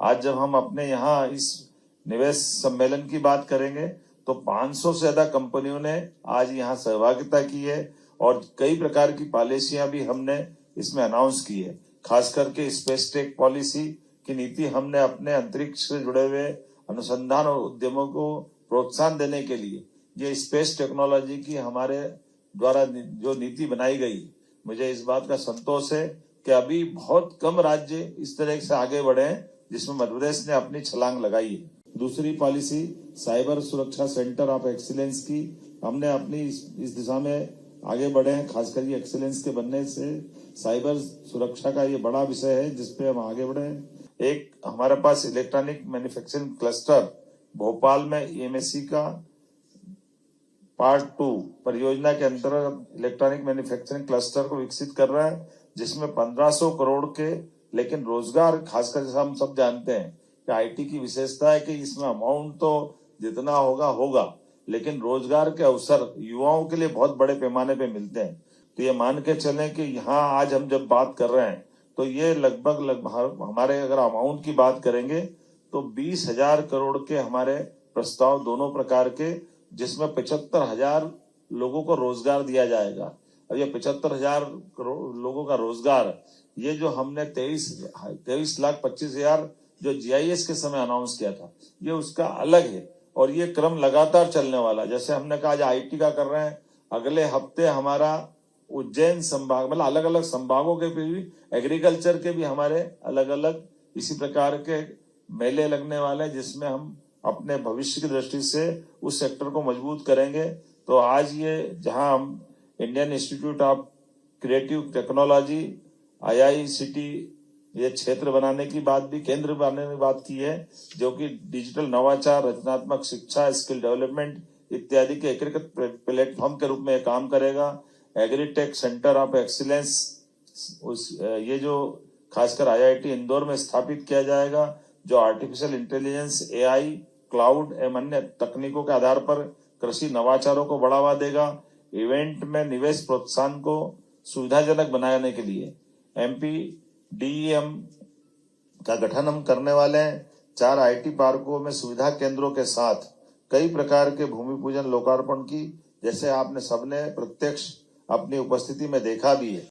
आज जब हम अपने यहाँ इस निवेश सम्मेलन की बात करेंगे तो 500 से ज्यादा कंपनियों ने आज यहाँ सहभागिता की है और कई प्रकार की पॉलिसियां भी हमने इसमें अनाउंस की है। खास करके स्पेस टेक पॉलिसी की नीति हमने अपने अंतरिक्ष से जुड़े हुए अनुसंधान और उद्यमों को प्रोत्साहन देने के लिए ये स्पेस टेक्नोलॉजी की हमारे द्वारा जो नीति बनाई गई, मुझे इस बात का संतोष है कि अभी बहुत कम राज्य इस तरह से आगे बढ़े हैं जिसमें मध्य प्रदेश ने अपनी छलांग लगाई है। दूसरी पॉलिसी साइबर सुरक्षा सेंटर ऑफ एक्सीलेंस की हमने अपनी इस दिशा में आगे बढ़े हैं। खासकर ये एक्सीलेंस के बनने से साइबर सुरक्षा का ये बड़ा विषय है जिसपे हम आगे बढ़े हैं। एक हमारे पास इलेक्ट्रॉनिक मैन्युफैक्चरिंग क्लस्टर भोपाल में EMSC का पार्ट 2 परियोजना के अंतर्गत इलेक्ट्रॉनिक मैन्युफैक्चरिंग क्लस्टर को विकसित कर रहा है जिसमें 1500 करोड़ के लेकिन रोजगार, खासकर जैसा हम सब जानते हैं कि IT की विशेषता है कि इसमें अमाउंट तो जितना होगा लेकिन रोजगार के अवसर युवाओं के लिए बहुत बड़े पैमाने पे मिलते हैं। तो ये मान के चलें कि यहाँ आज हम जब बात कर रहे हैं तो ये लगभग हमारे अगर अमाउंट की बात करेंगे तो 20,000 करोड़ के हमारे प्रस्ताव दोनों प्रकार के, जिसमें 75,000 लोगों को रोजगार दिया जाएगा। अब ये 75,000 करोड़ लोगों का रोजगार, ये जो हमने 23,25,000 जो GIS के समय अनाउंस किया था, ये उसका अलग है और ये क्रम लगातार चलने वाला। जैसे हमने कहा आज IT का कर रहे हैं, अगले हफ्ते हमारा उज्जैन संभाग मतलब अलग अलग संभागों के भी, एग्रीकल्चर के भी हमारे अलग अलग इसी प्रकार के मेले लगने वाले हैं जिसमें हम अपने भविष्य की दृष्टि से उस सेक्टर को मजबूत करेंगे। तो आज ये जहां हम Indian institute of creative technology IICT ये क्षेत्र बनाने की बात भी, केंद्र बनाने की बात की है, जो कि डिजिटल नवाचार, रचनात्मक शिक्षा, स्किल डेवलपमेंट इत्यादि के एकीकृत प्लेटफॉर्म के रूप में काम करेगा। एग्रीटेक सेंटर ऑफ एक्सीलेंस ये जो खासकर IIT इंदौर में स्थापित किया जाएगा, जो आर्टिफिशियल इंटेलिजेंस, AI, क्लाउड एवं अन्य तकनीकों के आधार पर कृषि नवाचारों को बढ़ावा देगा। इवेंट में निवेश प्रोत्साहन को सुविधाजनक बनाने के लिए MP DEM का गठन हम करने वाले हैं। 4 IT पार्कों में सुविधा केंद्रों के साथ कई प्रकार के भूमि पूजन लोकार्पण की, जैसे आपने सबने प्रत्यक्ष अपनी उपस्थिति में देखा भी है।